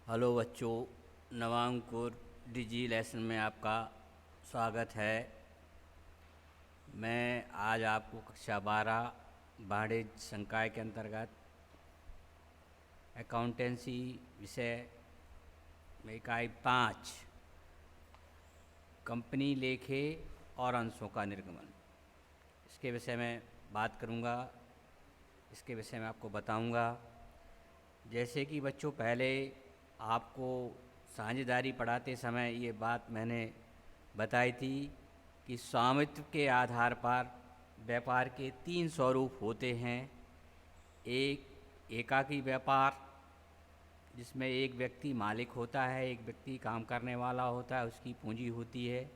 Hello बच्चों, नवांकुर डिजी lesson में आपका स्वागत है। मैं आज आपको कक्षा 12 वाणिज्य संकाय के अंतर्गत अकाउंटेंसी विषय में इकाई 5 कंपनी लेखे और अंशों का निर्गमन, इसके विषय में बात करूंगा। इसके विषय में आपको बताऊंगा। जैसे कि बच्चों, पहले आपको साझेदारी पढ़ाते समय ये बात मैंने बताई थी कि स्वामित्व के आधार पर व्यापार के 3 स्वरूप होते हैं। एक एकाकी व्यापार, जिसमें एक व्यक्ति मालिक होता है, एक व्यक्ति काम करने वाला होता है, उसकी पूंजी होती है।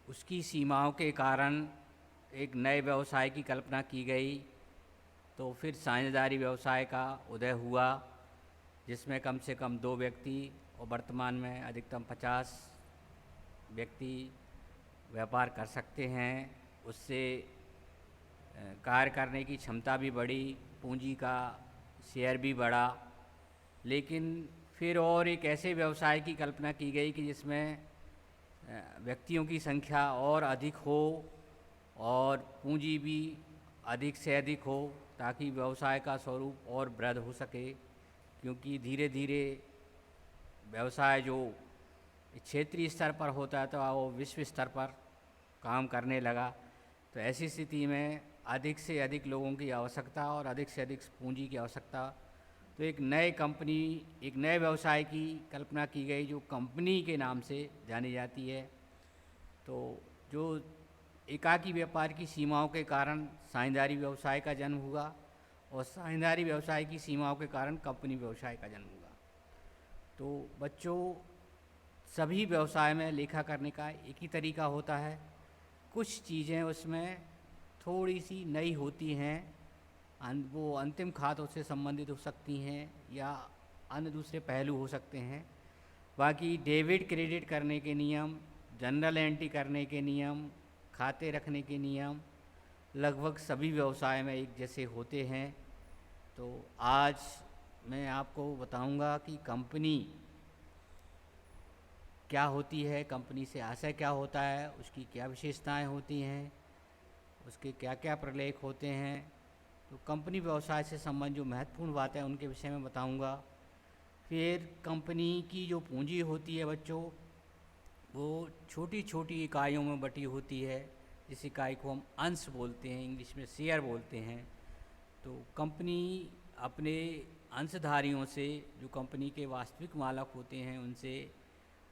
उसकी सीमाओं के कारण एक नए व्यवसाय की कल्पना की गई, तो फिर साझेदारी व्यवसाय का उदय हुआ, जिसमें कम से कम 2 व्यक्ति और वर्तमान में अधिकतम 50 व्यक्ति व्यापार कर सकते हैं। उससे कार्य करने की क्षमता भी बढ़ी, पूंजी का शेयर भी बढ़ा। लेकिन फिर और एक ऐसे व्यवसाय की कल्पना की गई कि जिसमें व्यक्तियों की संख्या और अधिक हो और पूंजी भी अधिक से अधिक हो, ताकि व्यवसाय का स्वरूप और वृद्धि हो सके। क्योंकि धीरे धीरे व्यवसाय जो क्षेत्रीय स्तर पर होता है तो वो विश्व स्तर पर काम करने लगा। तो ऐसी स्थिति में अधिक से अधिक लोगों की आवश्यकता और अधिक से अधिक पूंजी की आवश्यकता, तो एक नए व्यवसाय की कल्पना की गई, जो कंपनी के नाम से जानी जाती है। तो जो एकाकी व्यापार की सीमाओं के कारण साझेदारी व्यवसाय का जन्म हुआ, और साझेदारी व्यवसाय की सीमाओं के कारण कंपनी व्यवसाय का जन्म हुआ। तो बच्चों, सभी व्यवसाय में लेखा करने का एक ही तरीका होता है। कुछ चीज़ें उसमें थोड़ी सी नई होती हैं, वो अंतिम खातों से संबंधित हो सकती हैं या अन्य दूसरे पहलू हो सकते हैं। बाकी डेबिट क्रेडिट करने के नियम, जनरल एंट्री करने के नियम, खाते रखने के नियम लगभग सभी व्यवसाय में एक जैसे होते हैं। तो आज मैं आपको बताऊंगा कि कंपनी क्या होती है, कंपनी से आशय क्या होता है, उसकी क्या विशेषताएं होती हैं, उसके क्या क्या प्रलेख होते हैं। तो कंपनी व्यवसाय से संबंधित जो महत्वपूर्ण बातें हैं उनके विषय में बताऊंगा। फिर कंपनी की जो पूंजी होती है बच्चों, वो छोटी छोटी इकाइयों में बटी होती है। इस इकाई को हम अंश बोलते हैं, इंग्लिश में शेयर बोलते हैं। तो कंपनी अपने अंशधारियों से, जो कंपनी के वास्तविक मालिक होते हैं, उनसे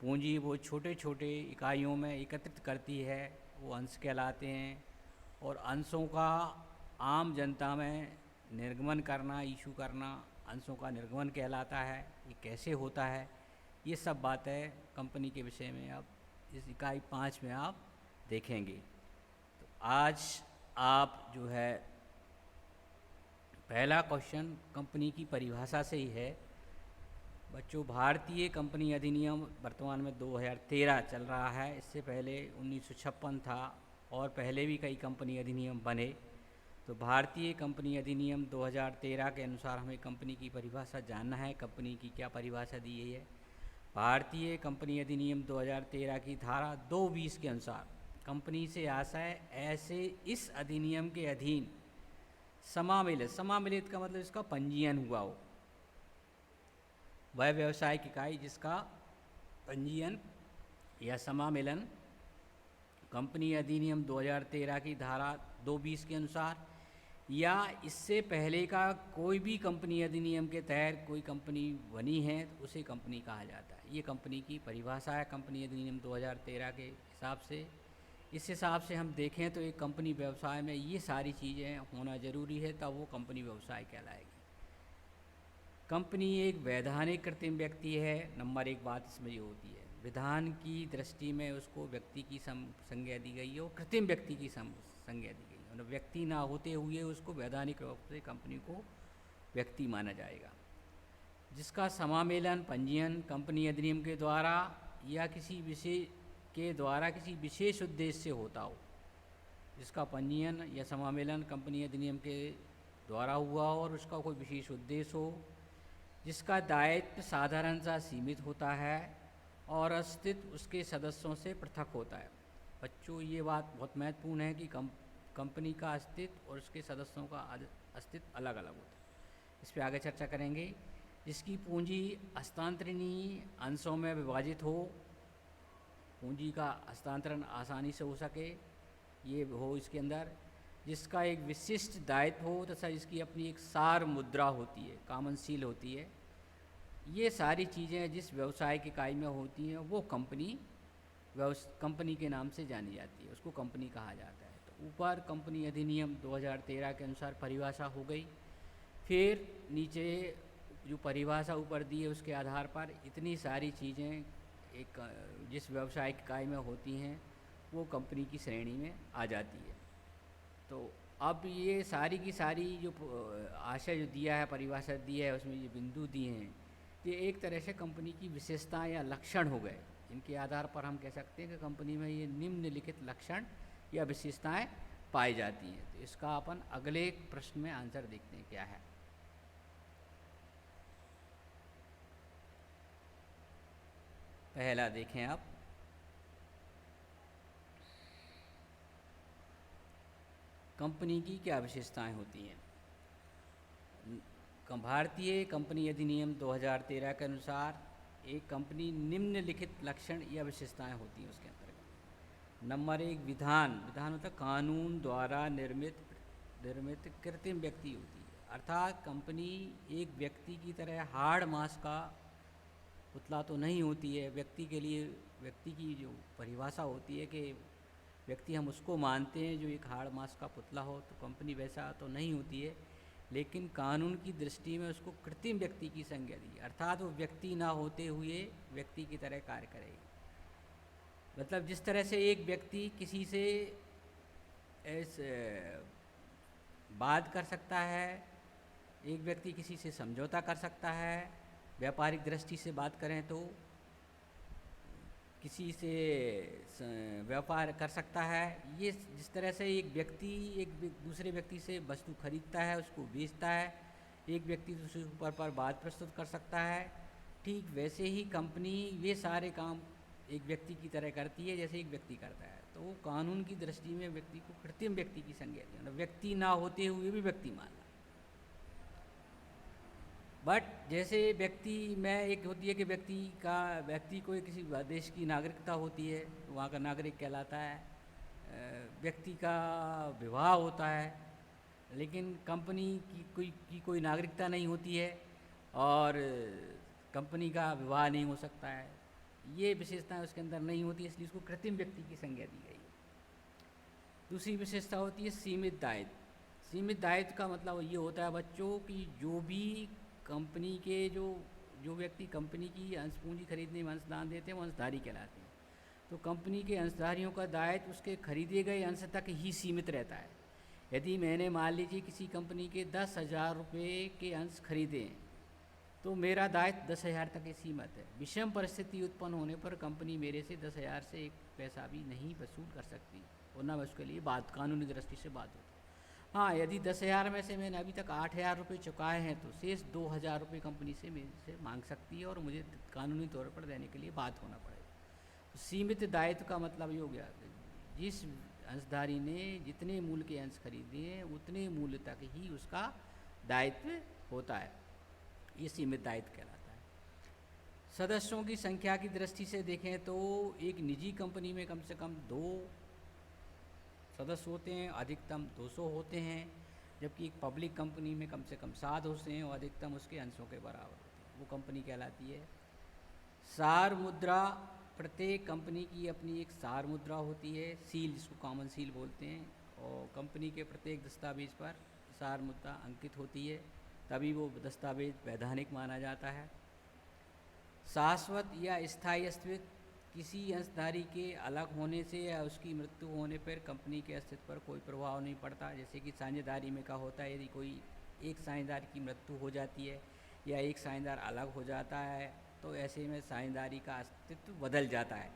पूंजी वो छोटे छोटे इकाइयों में एकत्रित करती है, वो अंश कहलाते हैं। और अंशों का आम जनता में निर्गमन करना, इशू करना, अंशों का निर्गमन कहलाता है। ये कैसे होता है, ये सब बातें कंपनी के विषय में अब इस इकाई 5 में आप देखेंगे। तो आज आप जो है, पहला क्वेश्चन कंपनी की परिभाषा से ही है बच्चों। भारतीय कंपनी अधिनियम वर्तमान में 2013 चल रहा है। इससे पहले 1956 था और पहले भी कई कंपनी अधिनियम बने। तो भारतीय कंपनी अधिनियम 2013 के अनुसार हमें कंपनी की परिभाषा जानना है। कंपनी की क्या परिभाषा दी गई है? भारतीय कंपनी अधिनियम 2013 की धारा 220 के अनुसार कंपनी से आशय ऐसे इस अधिनियम के अधीन समामिलित का मतलब इसका पंजीयन हुआ हो, वह व्यावसायिक इकाई जिसका पंजीयन या समामेलन कंपनी अधिनियम 2013 की धारा 220 के अनुसार या इससे पहले का कोई भी कंपनी अधिनियम के तहत कोई कंपनी बनी है, तो उसे कंपनी कहा जाता है। ये कंपनी की परिभाषा है कंपनी अधिनियम 2013 के हिसाब से। इस हिसाब से हम देखें तो एक कंपनी व्यवसाय में ये सारी चीज़ें होना ज़रूरी है, तब वो कंपनी व्यवसाय कहलाएगी। कंपनी एक वैधानिक कृत्रिम व्यक्ति है। नंबर 1 बात इसमें ये होती है, विधान की दृष्टि में उसको व्यक्ति की संज्ञा दी गई है और कृत्रिम व्यक्ति की संज्ञा दी गई है। मतलब व्यक्ति ना होते हुए उसको वैधानिक रूप से कंपनी को व्यक्ति माना जाएगा। जिसका समामेलन पंजीयन कंपनी अधिनियम के द्वारा या किसी विशेष उद्देश्य से होता हो, जिसका पंजीयन या समामेलन कंपनी अधिनियम के द्वारा हुआ हो और उसका कोई विशेष उद्देश्य हो, जिसका दायित्व साधारण सा सीमित होता है और अस्तित्व उसके सदस्यों से पृथक होता है। बच्चों, ये बात बहुत महत्वपूर्ण है कि कंपनी का अस्तित्व और उसके सदस्यों का अस्तित्व अलग अलग होता है। इस पर आगे चर्चा करेंगे। जिसकी पूंजी हस्तांतरणीय अंशों में विभाजित हो, पूंजी का हस्तांतरण आसानी से हो सके, ये हो इसके अंदर। जिसका एक विशिष्ट दायित्व हो तथा जिसकी अपनी एक सार मुद्रा होती है, कॉमनशील होती है। ये सारी चीज़ें जिस व्यवसाय की इकाई में होती हैं वो कंपनी के नाम से जानी जाती है, उसको कंपनी कहा जाता है। तो ऊपर कंपनी अधिनियम 2013 के अनुसार परिभाषा हो गई। फिर नीचे जो परिभाषा ऊपर दी है उसके आधार पर इतनी सारी चीज़ें एक जिस व्यवसाय की इकाई में होती हैं वो कंपनी की श्रेणी में आ जाती है। तो अब ये सारी की सारी जो आशय जो दिया है, परिभाषा दी है, उसमें ये बिंदु दिए हैं, ये एक तरह से कंपनी की विशेषताएं या लक्षण हो गए। इनके आधार पर हम कह सकते हैं कि कंपनी में ये निम्नलिखित लक्षण या विशेषताएं पाई जाती हैं। तो इसका अपन अगले प्रश्न में आंसर देखते हैं क्या है। पहला देखें आप, कंपनी की क्या विशेषताएं होती हैं। भारतीय कंपनी अधिनियम 2013 के अनुसार एक कंपनी निम्नलिखित लक्षण या विशेषताएं होती हैं उसके अंतर्गत। नंबर 1, विधान मतलब कानून द्वारा निर्मित कृत्रिम व्यक्ति होती है। अर्थात कंपनी एक व्यक्ति की तरह हार्ड मास का पुतला तो नहीं होती है। व्यक्ति के लिए व्यक्ति की जो परिभाषा होती है कि व्यक्ति हम उसको मानते हैं जो एक हार्ड मास का पुतला हो, तो कंपनी वैसा तो नहीं होती है। लेकिन कानून की दृष्टि में उसको कृत्रिम व्यक्ति की संज्ञा दी, अर्थात वो व्यक्ति ना होते हुए व्यक्ति की तरह कार्य करेगी। मतलब जिस तरह से एक व्यक्ति किसी से बात कर सकता है, एक व्यक्ति किसी से समझौता कर सकता है, व्यापारिक दृष्टि से बात करें तो किसी से व्यापार कर सकता है। ये जिस तरह से एक व्यक्ति एक दूसरे व्यक्ति से वस्तु खरीदता है, उसको बेचता है, एक व्यक्ति दूसरे ऊपर पर बात प्रस्तुत कर सकता है, ठीक वैसे ही कंपनी ये सारे काम एक व्यक्ति की तरह करती है जैसे एक व्यक्ति करता है। तो वो कानून की दृष्टि में व्यक्ति को कृत्रिम व्यक्ति की संज्ञा दी, मतलब व्यक्ति ना होते हुए भी व्यक्ति मानना। बट जैसे व्यक्ति में एक होती है कि व्यक्ति को किसी देश की नागरिकता होती है, वहाँ का नागरिक कहलाता है। व्यक्ति का विवाह होता है, लेकिन कंपनी की कोई नागरिकता नहीं होती है और कंपनी का विवाह नहीं हो सकता है। ये विशेषताएं उसके अंदर नहीं होती, इसलिए उसको कृत्रिम व्यक्ति की संज्ञा दी गई है। दूसरी विशेषता होती है सीमित दायित्व। सीमित दायित्व का मतलब ये होता है बच्चों कि जो भी कंपनी के जो व्यक्ति कंपनी की अंश पूंजी खरीदने में अंशदान देते हैं वो अंशधारी कहलाते हैं। तो कंपनी के अंशधारियों का दायित्व उसके खरीदे गए अंश तक ही सीमित रहता है। यदि मैंने मान लीजिए किसी कंपनी के 10,000 रुपये के अंश खरीदे हैं तो मेरा दायित्व 10,000 तक ही सीमित है। विषम परिस्थिति उत्पन्न होने पर कंपनी मेरे से 10,000 से एक पैसा भी नहीं वसूल कर सकती और न उसके लिए बात कानूनी दृष्टि से बात होती। हाँ, यदि 10,000 में से मैंने अभी तक 8,000 रुपये चुकाए हैं तो शेष 2,000 रुपये कंपनी से मेरे से मांग सकती है और मुझे कानूनी तौर पर देने के लिए बात होना पड़ेगा। तो सीमित दायित्व का मतलब ये हो गया, जिस अंशधारी ने जितने मूल्य के अंश खरीदे हैं उतने मूल्य तक ही उसका दायित्व होता है। ये सीमित दायित्व कहलाता है। सदस्यों की संख्या की दृष्टि से देखें तो एक निजी कंपनी में कम से कम 2 सदस्य होते हैं, अधिकतम 200 होते हैं, जबकि एक पब्लिक कंपनी में कम से कम 7 होते हैं और अधिकतम उसके अंशों के बराबर होते हैं। वो कंपनी कहलाती है। सार मुद्रा, प्रत्येक कंपनी की अपनी एक सार मुद्रा होती है, सील जिसको कॉमन सील बोलते हैं, और कंपनी के प्रत्येक दस्तावेज पर सार मुद्रा अंकित होती है, तभी वो दस्तावेज वैधानिक माना जाता है। शाश्वत या स्थायी अस्तित्व, किसी अंशधारी के अलग होने से या उसकी मृत्यु होने पर कंपनी के अस्तित्व पर कोई प्रभाव नहीं पड़ता। जैसे कि साझेदारी में का होता है, यदि कोई एक साझेदार की मृत्यु हो जाती है या एक साझेदार अलग हो जाता है तो ऐसे में साझेदारी का अस्तित्व बदल जाता है,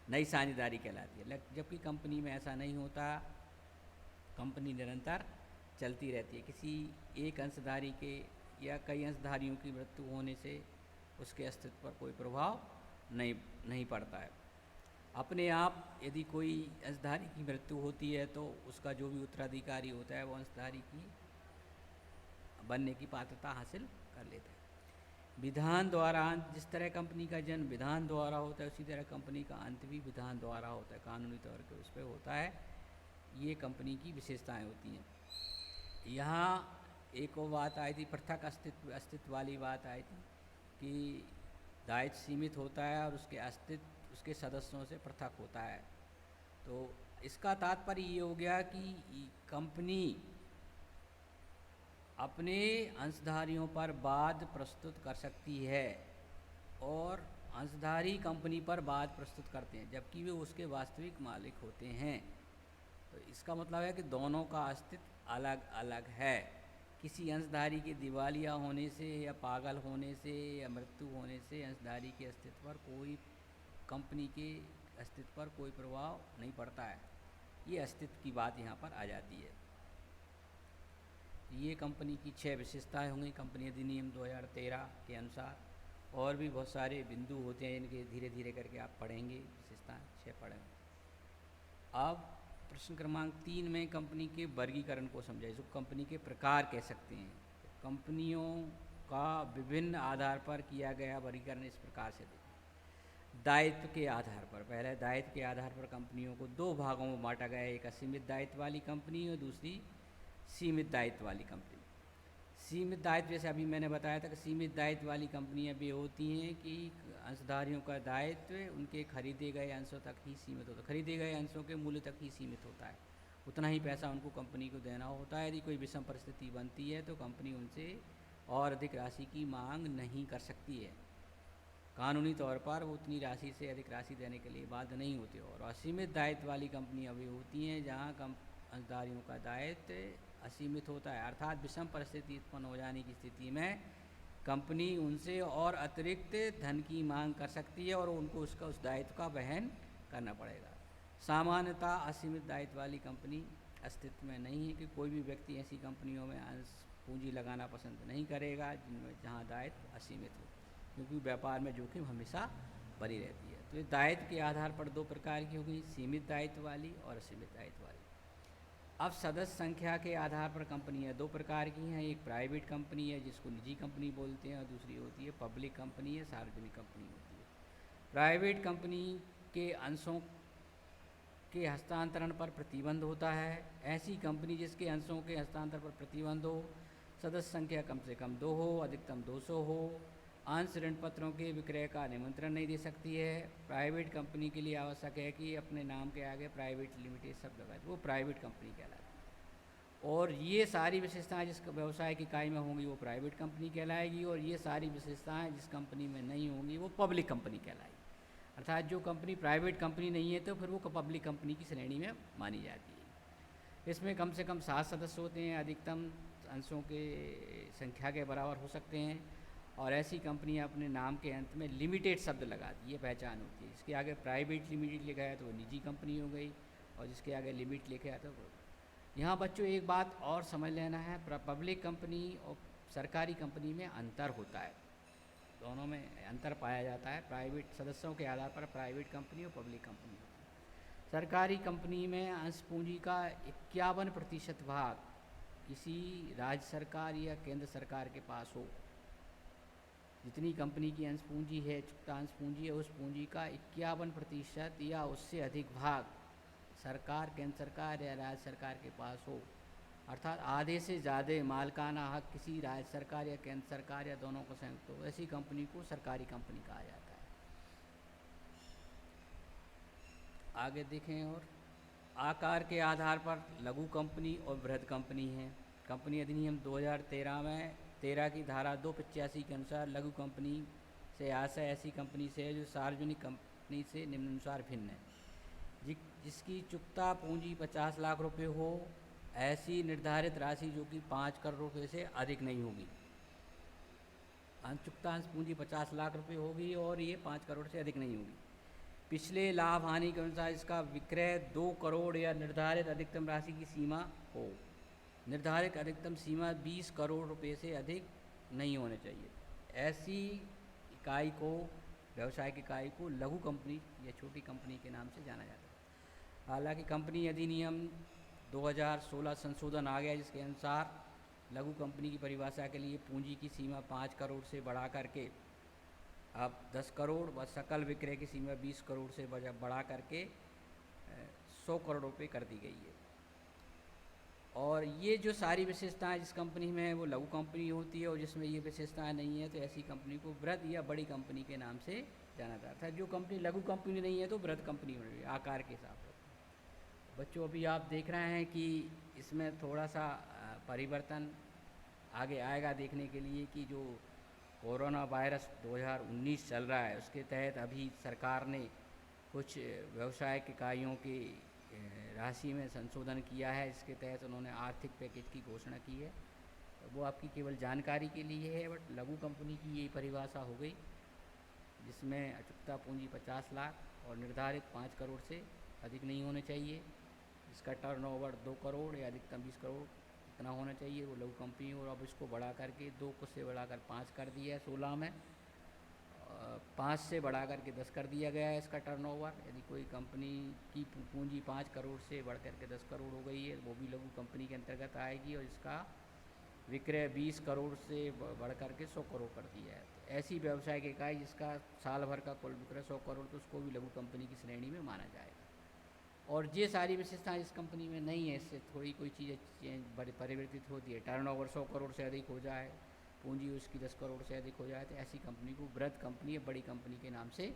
नई साझेदारी कहलाती है। जबकि कंपनी में ऐसा नहीं होता, कंपनी निरंतर चलती रहती है। किसी एक अंशधारी के या कई अंशधारियों की मृत्यु होने से उसके अस्तित्व पर कोई प्रभाव नहीं पड़ता है। अपने आप यदि कोई अंशधारी की मृत्यु होती है तो उसका जो भी उत्तराधिकारी होता है वो अंशधारी की बनने की पात्रता हासिल कर लेता है। विधान द्वारा अंत, जिस तरह कंपनी का जन्म विधान द्वारा होता है उसी तरह कंपनी का अंत भी विधान द्वारा होता है, कानूनी तौर पर उस पर होता है। ये कंपनी की विशेषताएं होती हैं। यहाँ एक और बात आई थी, पृथक अस्तित्व वाली बात आई थी कि दायित्व सीमित होता है और उसके अस्तित्व उसके सदस्यों से पृथक होता है। तो इसका तात्पर्य ये हो गया कि कंपनी अपने अंशधारियों पर वाद प्रस्तुत कर सकती है और अंशधारी कंपनी पर वाद प्रस्तुत करते हैं जबकि वे उसके वास्तविक मालिक होते हैं। तो इसका मतलब है कि दोनों का अस्तित्व अलग अलग है। किसी अंशधारी के दिवालिया होने से या पागल होने से या मृत्यु होने से अंशधारी के अस्तित्व पर कोई कंपनी के अस्तित्व पर कोई प्रभाव नहीं पड़ता है। ये अस्तित्व की बात यहाँ पर आ जाती है। ये कंपनी की 6 विशेषताएं होंगी कंपनी अधिनियम 2013 के अनुसार। और भी बहुत सारे बिंदु होते हैं इनके, धीरे धीरे करके आप पढ़ेंगे, विशेषताएं 6 पढ़ेंगे। अब प्रश्न क्रमांक 3 में कंपनी के वर्गीकरण को समझाइए, जो कंपनी के प्रकार कह सकते हैं। कंपनियों का विभिन्न आधार पर किया गया वर्गीकरण इस प्रकार से देखें। दायित्व के आधार पर, पहले दायित्व के आधार पर कंपनियों को 2 भागों में बांटा गया है, एक असीमित दायित्व वाली कंपनी और दूसरी सीमित दायित्व वाली कंपनी। सीमित दायित्व, जैसे अभी मैंने बताया था कि सीमित दायित्व वाली कंपनियां भी होती हैं कि अंशधारियों का दायित्व उनके खरीदे गए अंशों तक ही सीमित होता है, खरीदे गए अंशों के मूल्य तक ही सीमित होता है, उतना ही पैसा उनको कंपनी को देना होता है। यदि कोई विषम परिस्थिति बनती है तो कंपनी उनसे और अधिक राशि की मांग नहीं कर सकती है, कानूनी तौर पर वो उतनी राशि से अधिक राशि देने के लिए बाध्य नहीं होती। और असीमित दायित्व वाली कंपनियाँ भी होती हैं जहाँ अंशधारियों का दायित्व असीमित होता है, अर्थात विषम परिस्थिति उत्पन्न हो जाने की स्थिति में कंपनी उनसे और अतिरिक्त धन की मांग कर सकती है और उनको उस दायित्व का वहन करना पड़ेगा। सामान्यतः असीमित दायित्व वाली कंपनी अस्तित्व में नहीं है कि कोई भी व्यक्ति ऐसी कंपनियों में अंश पूंजी लगाना पसंद नहीं करेगा जिनमें जहाँ दायित्व असीमित हो, क्योंकि व्यापार में जोखिम हमेशा बनी रहती है। तो इस दायित्व के आधार पर 2 प्रकार की होगी, सीमित दायित्व वाली और असीमित दायित्व वाली। अब सदस्य संख्या के आधार पर कंपनियां 2 प्रकार की हैं, एक प्राइवेट कंपनी है जिसको निजी कंपनी बोलते हैं और दूसरी होती है पब्लिक कंपनी है, सार्वजनिक कंपनी होती है। प्राइवेट कंपनी के अंशों के हस्तांतरण पर प्रतिबंध होता है। ऐसी कंपनी जिसके अंशों के हस्तांतरण पर प्रतिबंध हो, सदस्य संख्या कम से कम 2 हो, अधिकतम 200 हो, अंश ऋण पत्रों के विक्रय का निमंत्रण नहीं दे सकती है। प्राइवेट कंपनी के लिए आवश्यक है कि अपने नाम के आगे प्राइवेट लिमिटेड शब्द लगाए, वो प्राइवेट कंपनी कहलाती है। और ये सारी विशेषताएं जिस व्यवसाय की इकाई में होंगी वो प्राइवेट कंपनी कहलाएगी, और ये सारी विशेषताएं जिस कंपनी में नहीं होंगी वो पब्लिक कंपनी कहलाएगी। अर्थात जो कंपनी प्राइवेट कंपनी नहीं है तो फिर वो पब्लिक कंपनी की श्रेणी में मानी जाती है। इसमें कम से कम 7 सदस्य होते हैं, अधिकतम अंशों के संख्या के बराबर हो सकते हैं, और ऐसी कंपनियां अपने नाम के अंत में लिमिटेड शब्द लगाती, ये पहचान होती है। जिसके आगे प्राइवेट लिमिटेड लिखा है तो वो निजी कंपनी हो गई, और जिसके आगे लिमिट लिखा है तो यहाँ बच्चों एक बात और समझ लेना है, पब्लिक कंपनी और सरकारी कंपनी में अंतर होता है, दोनों में अंतर पाया जाता है। प्राइवेट सदस्यों के आधार पर प्राइवेट कंपनी और पब्लिक कंपनी होती है। सरकारी कंपनी में अंश पूंजी का 51% भाग किसी राज्य सरकार या केंद्र सरकार के पास हो। जितनी कंपनी की अंश पूंजी है, चुकता अंश पूंजी है, उस पूंजी का 51% या उससे अधिक भाग सरकार, केंद्र सरकार या राज्य सरकार के पास हो। अर्थात आधे से ज़्यादा मालिकाना हक किसी राज्य सरकार या केंद्र सरकार या दोनों को संयुक्त हो, ऐसी कंपनी को सरकारी कंपनी कहा जाता है। आगे देखें, और आकार के आधार पर लघु कंपनी और बृहद कंपनी है। कंपनी अधिनियम 2013 में 13 की धारा 285 के अनुसार लघु कंपनी से आशय ऐसी कंपनी से है जो सार्वजनिक कंपनी से निम्नानुसार भिन्न है, जिसकी चुकता पूंजी 50 लाख रुपए हो, ऐसी निर्धारित राशि जो कि 5 करोड़ रुपए से अधिक नहीं होगी। चुकतांश पूंजी 50 लाख रुपए होगी और ये 5 करोड़ से अधिक नहीं होगी। पिछले लाभ हानि के अनुसार इसका विक्रय 2 करोड़ या निर्धारित अधिकतम राशि की सीमा हो। निर्धारित अधिकतम सीमा 20 करोड़ रुपए से अधिक नहीं होने चाहिए। ऐसी इकाई को, व्यावसायिक इकाई को लघु कंपनी या छोटी कंपनी के नाम से जाना जाता है। हालांकि कंपनी अधिनियम 2016 संशोधन आ गया, जिसके अनुसार लघु कंपनी की परिभाषा के लिए पूंजी की सीमा 5 करोड़ से बढ़ा करके अब 10 करोड़ व सकल विक्रय की सीमा 20 करोड़ से बढ़ा करके 100 करोड़ रुपये कर दी गई है। और ये जो सारी विशेषताएं जिस कंपनी में है वो लघु कंपनी होती है, और जिसमें ये विशेषताएं नहीं है तो ऐसी कंपनी को वृहद या बड़ी कंपनी के नाम से जाना जाता है। जो कंपनी लघु कंपनी नहीं है तो वृहद कंपनी हो रही है आकार के हिसाब से। बच्चों, अभी आप देख रहे हैं कि इसमें थोड़ा सा परिवर्तन आगे आएगा देखने के लिए कि जो कोरोना वायरस 2019 चल रहा है उसके तहत अभी सरकार ने कुछ व्यवसायिक इकाइयों की राशि में संशोधन किया है। इसके तहत उन्होंने आर्थिक पैकेज की घोषणा की है, तो वो आपकी केवल जानकारी के लिए है। बट लघु कंपनी की यही परिभाषा हो गई, जिसमें अचूकता पूंजी 50 लाख और निर्धारित 5 करोड़ से अधिक नहीं होने चाहिए। इसका टर्नओवर 2 करोड़ या अधिकतम 20 करोड़ इतना होना चाहिए, वो लघु कंपनी। और अब इसको बढ़ा करके 2 से बढ़ाकर 5 कर दिया है 16 में, 5 से बढ़ा करके 10 कर दिया गया है इसका टर्नओवर। यदि कोई कंपनी की पूंजी 5 करोड़ से बढ़ करके 10 करोड़ हो गई है, वो भी लघु कंपनी के अंतर्गत आएगी। और इसका विक्रय 20 करोड़ से बढ़ करके 100 करोड़ कर दिया है। तो ऐसी व्यवसायिक इकाई जिसका साल भर का कुल विक्रय 100 करोड़, तो उसको भी लघु कंपनी की श्रेणी में माना जाएगा। और ये सारी विशेषताएं इस कंपनी में नहीं है, इससे थोड़ी कोई चीज़ चेंज परिवर्तित होती है। टर्नओवर 100 करोड़ से अधिक हो जाए, पूंजी उसकी 10 करोड़ से अधिक हो जाए, तो ऐसी कंपनी को वृहद कंपनी या बड़ी कंपनी के नाम से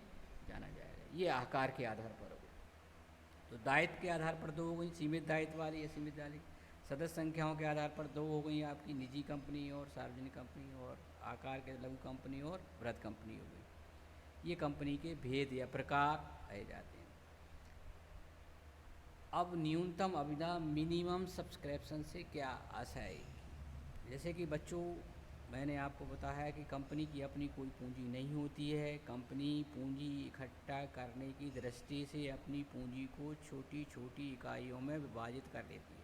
जाना जाएगा। ये आकार के आधार पर होगा। तो दायित्व के आधार पर 2 हो गई, सीमित दायित्व वाली या सीमित वाली। सदस्य संख्याओं के आधार पर 2 हो गई आपकी, निजी कंपनी और सार्वजनिक कंपनी। और आकार के लघु कंपनी और वृहद कंपनी हो गई। ये कंपनी के भेद या प्रकार आए जाते हैं। अब न्यूनतम अभिदा मिनिमम सब्सक्रिप्शन से क्या आशा है? जैसे कि बच्चों, मैंने आपको बताया कि कंपनी की अपनी कोई पूंजी नहीं होती है। कंपनी पूंजी इकट्ठा करने की दृष्टि से अपनी पूंजी को छोटी छोटी इकाइयों में विभाजित कर लेती है।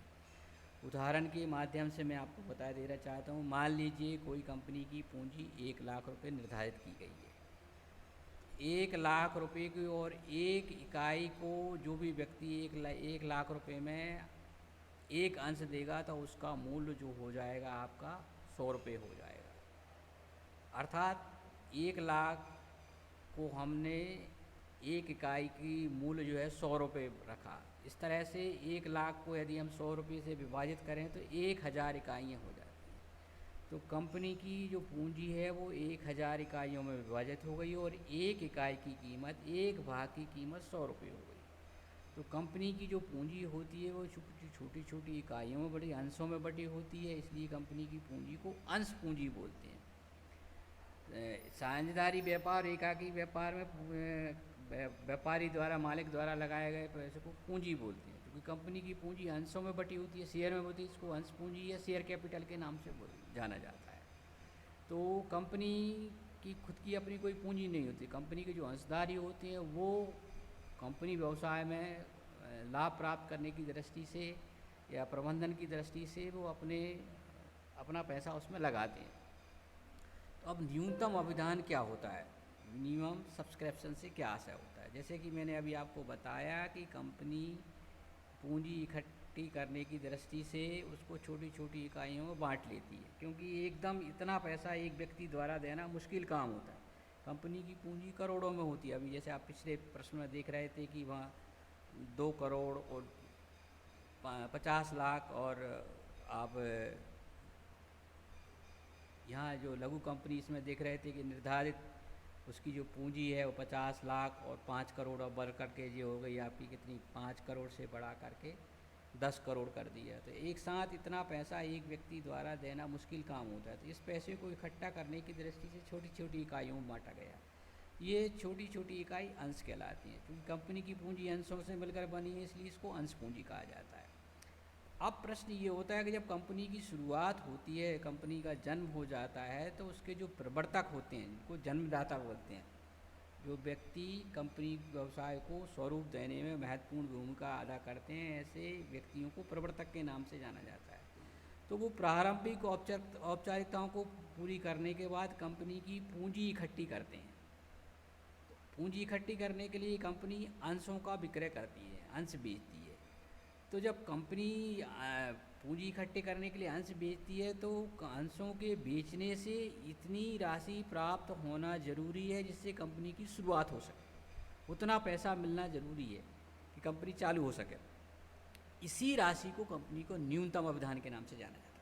उदाहरण के माध्यम से मैं आपको बता देना चाहता हूँ। मान लीजिए कोई कंपनी की पूंजी 1 लाख रुपये निर्धारित की गई है। 1 लाख रुपये की, और एक इकाई को जो भी व्यक्ति 1 लाख रुपये में एक अंश देगा तो उसका मूल्य जो हो जाएगा आपका 100 रुपये हो जाएगा। अर्थात 1 लाख को हमने एक इकाई की मूल्य जो है 100 रुपये रखा। इस तरह से 1 लाख को यदि हम 100 रुपये से विभाजित करें तो 1000 इकाइयाँ हो जाती हैं। तो कंपनी की जो पूंजी है वो 1000 इकाइयों में विभाजित हो गई, और एक इकाई की कीमत, एक भाग की कीमत 100 रुपये हो गई। तो कंपनी की जो पूंजी होती है वो छोटी छोटी इकाइयों में बड़ी अंशों में बटी होती है, इसलिए कंपनी की पूंजी को अंश पूंजी बोलते हैं। साझेदारी व्यापार, एकाकी व्यापार में व्यापारी द्वारा, मालिक द्वारा लगाए गए पैसे को पूंजी बोलते हैं। क्योंकि कंपनी की पूंजी अंशों में बटी होती है, शेयर में होती है, इसको अंश पूंजी या शेयर कैपिटल के नाम से जाना जाता है। तो कंपनी की खुद की अपनी कोई पूंजी नहीं होती। कंपनी के जो अंशधारी होते हैं वो कंपनी व्यवसाय में लाभ प्राप्त करने की दृष्टि से या प्रबंधन की दृष्टि से वो अपना पैसा उसमें लगाते हैं। तो अब न्यूनतम अभिदान क्या होता है, मिनिमम सब्सक्रिप्शन से क्या आशय होता है? जैसे कि मैंने अभी आपको बताया कि कंपनी पूंजी इकट्ठी करने की दृष्टि से उसको छोटी छोटी इकाइयों में बांट लेती है, क्योंकि एकदम इतना पैसा एक व्यक्ति द्वारा देना मुश्किल काम होता है। कंपनी की पूंजी करोड़ों में होती है। अभी जैसे आप पिछले प्रश्न में देख रहे थे कि वहाँ 2 करोड़ और 50 लाख, और आप यहाँ जो लघु कंपनी इसमें देख रहे थे कि निर्धारित उसकी जो पूंजी है वो 50 लाख और 5 करोड़, और बढ़ करके ये हो गई आपकी कितनी, 5 करोड़ से बढ़ा करके 10 करोड़ कर दिया। तो एक साथ इतना पैसा एक व्यक्ति द्वारा देना मुश्किल काम होता है। तो इस पैसे को इकट्ठा करने की दृष्टि से छोटी छोटी इकाइयों में बांटा गया। ये छोटी छोटी इकाई अंश कहलाती हैं, क्योंकि कंपनी की पूंजी अंशों से मिलकर बनी है, इसलिए इसको अंश पूंजी कहा जाता है। अब प्रश्न ये होता है कि जब कंपनी की शुरुआत होती है, कंपनी का जन्म हो जाता है, तो उसके जो प्रवर्तक होते हैं, जिनको जन्मदाता बोलते हैं, जो व्यक्ति कंपनी व्यवसाय को स्वरूप देने में महत्वपूर्ण भूमिका अदा करते हैं, ऐसे व्यक्तियों को प्रवर्तक के नाम से जाना जाता है। तो वो प्रारंभिक औपचारिकताओं को पूरी करने के बाद कंपनी की पूंजी इकट्ठी करते हैं। पूंजी इकट्ठी करने के लिए कंपनी अंशों का विक्रय करती है, अंश बेचती है। तो जब कंपनी पूंजी इकट्ठी करने के लिए अंश बेचती है तो अंशों के बेचने से इतनी राशि प्राप्त होना ज़रूरी है जिससे कंपनी की शुरुआत हो सके, उतना पैसा मिलना ज़रूरी है कि कंपनी चालू हो सके। इसी राशि को कंपनी को न्यूनतम अवधान के नाम से जाना जाता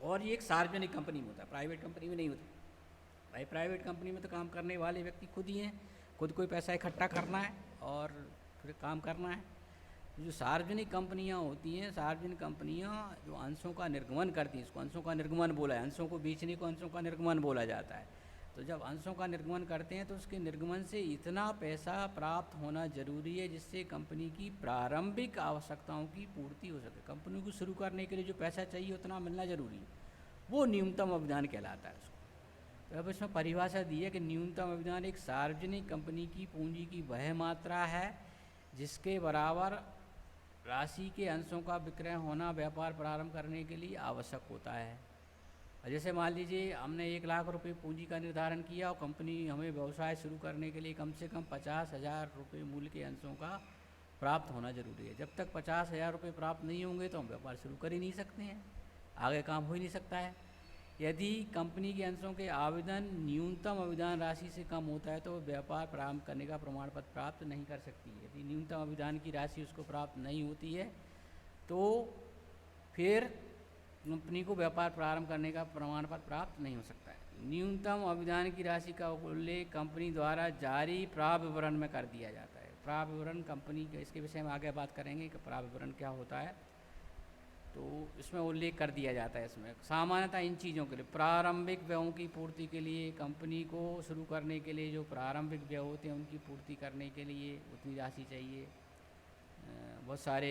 है। और ये एक सार्वजनिक कंपनी में होता है, प्राइवेट कंपनी में नहीं होता। भाई प्राइवेट कंपनी में तो काम करने वाले व्यक्ति खुद ही हैं, खुद कोई पैसा इकट्ठा करना है और फिर काम करना है। जो सार्वजनिक कंपनियां होती हैं, सार्वजनिक कंपनियां जो अंशों का निर्गमन करती हैं, इसको अंशों का निर्गमन बोला है, अंशों को बेचने को अंशों का निर्गमन बोला जाता है। तो जब अंशों का निर्गमन करते हैं तो उसके निर्गमन से इतना पैसा प्राप्त होना ज़रूरी है जिससे कंपनी की प्रारंभिक आवश्यकताओं की पूर्ति हो सके। कंपनी को शुरू करने के लिए जो पैसा चाहिए उतना मिलना ज़रूरी है, वो न्यूनतम अवदान कहलाता है उसको। तो अब इसमें परिभाषा दी है कि न्यूनतम अवदान एक सार्वजनिक कंपनी की पूंजी की वह मात्रा है जिसके बराबर राशि के अंशों का विक्रय होना व्यापार प्रारंभ करने के लिए आवश्यक होता है। जैसे मान लीजिए हमने 1 लाख रुपए पूंजी का निर्धारण किया और कंपनी हमें व्यवसाय शुरू करने के लिए कम से कम 50,000 रुपये मूल्य के अंशों का प्राप्त होना जरूरी है। जब तक 50,000 रुपये प्राप्त नहीं होंगे तो हम व्यापार शुरू कर ही नहीं सकते हैं, आगे काम हो ही नहीं सकता है। यदि कंपनी के अंशों के आवेदन न्यूनतम आवेदन राशि से कम होता है तो व्यापार प्रारंभ करने का प्रमाण पत्र प्राप्त नहीं कर सकती है। यदि न्यूनतम आवेदन की राशि उसको प्राप्त नहीं होती है तो फिर कंपनी को व्यापार प्रारंभ करने का प्रमाण पत्र प्राप्त नहीं हो सकता है। न्यूनतम आवेदन की राशि का उल्लेख कंपनी द्वारा जारी प्राप्य विवरण में कर दिया जाता है। प्राप्य विवरण कंपनी के, इसके विषय में आगे बात करेंगे कि प्राप्य विवरण क्या होता है, तो इसमें उल्लेख कर दिया जाता है। इसमें सामान्यतः इन चीज़ों के लिए प्रारंभिक व्ययों की पूर्ति के लिए, कंपनी को शुरू करने के लिए जो प्रारंभिक व्यय होते हैं उनकी पूर्ति करने के लिए उतनी राशि चाहिए। बहुत सारे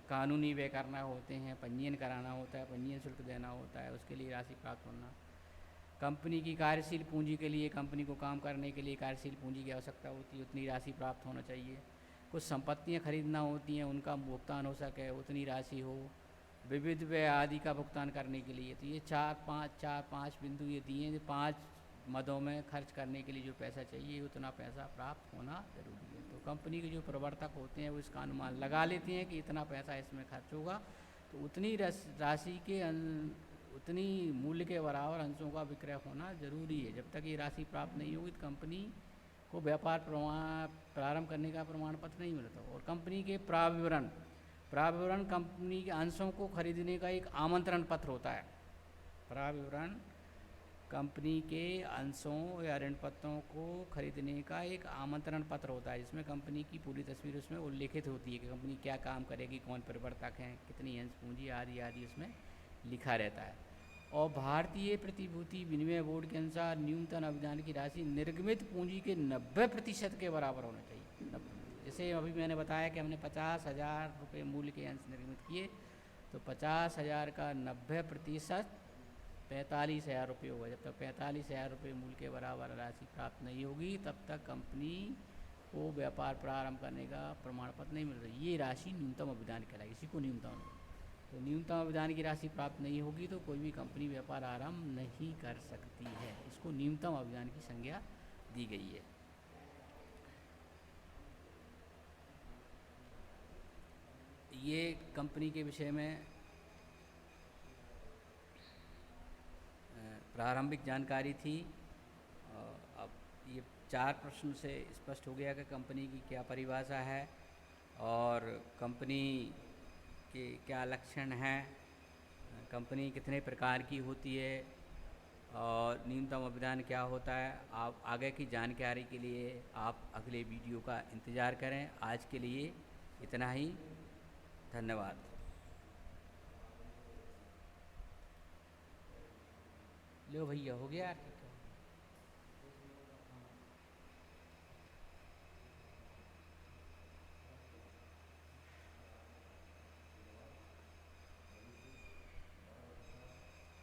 कानूनी व्यय करना होते हैं, पंजीयन कराना होता है, पंजीयन शुल्क देना होता है, उसके लिए राशि प्राप्त होना। कंपनी की कार्यशील पूंजी के लिए, कंपनी को काम करने के लिए कार्यशील पूंजी की आवश्यकता होती है, उतनी राशि प्राप्त होना चाहिए। कुछ संपत्तियां खरीदना होती हैं, उनका भुगतान हो सके उतनी राशि हो। विविध व्यय आदि का भुगतान करने के लिए, तो ये चार पाँच बिंदु ये दिए हैं। 5 मदों में खर्च करने के लिए जो पैसा चाहिए उतना पैसा प्राप्त होना जरूरी है। तो कंपनी के जो प्रवर्तक होते हैं वो इसका अनुमान लगा लेते हैं कि इतना पैसा इसमें खर्च होगा, तो उतनी राशि के उतनी मूल्य के बराबर अंशों का विक्रय होना जरूरी है। जब तक ये राशि प्राप्त नहीं होगी तो कंपनी को व्यापार प्रारंभ करने का प्रमाण पत्र नहीं मिलता। और कंपनी के प्राप्य विवरण कंपनी के अंशों को खरीदने का एक आमंत्रण पत्र होता है। प्राप्य विवरण कंपनी के अंशों या ऋण पत्रों को खरीदने का एक आमंत्रण पत्र होता है, जिसमें कंपनी की पूरी तस्वीर उसमें उल्लेखित होती है कि कंपनी क्या काम करेगी, कौन प्रवर्तक हैं, कितनी अंश पूंजी आदि आदि उसमें लिखा रहता है। और भारतीय प्रतिभूति विनिमय बोर्ड के अनुसार न्यूनतम आवेदन की राशि निर्गमित पूंजी के 90% के बराबर होना चाहिए। जैसे अभी मैंने बताया कि हमने 50,000 रुपये मूल्य के अंश निर्गमित किए, तो 50,000 का 90% 45,000 रुपये होगा। जब तक 45,000 रुपये मूल्य के बराबर राशि प्राप्त नहीं होगी तब तक कंपनी को व्यापार प्रारंभ करने का प्रमाण पत्र नहीं मिल रही। ये राशि न्यूनतम आवेदन कहलाएगी, इसी को न्यूनतम। तो न्यूनतम आवेदन की राशि प्राप्त नहीं होगी तो कोई भी कंपनी व्यापार आरंभ नहीं कर सकती है। इसको न्यूनतम आवेदन की संज्ञा दी गई है। ये कंपनी के विषय में प्रारंभिक जानकारी थी। अब ये 4 प्रश्न से स्पष्ट हो गया कि कंपनी की क्या परिभाषा है और कंपनी के क्या लक्षण हैं, कंपनी कितने प्रकार की होती है और न्यूनतम आवेदन क्या होता है। आप आगे की जानकारी के लिए आप अगले वीडियो का इंतज़ार करें। आज के लिए इतना ही, धन्यवाद। लो भैया, हो गया।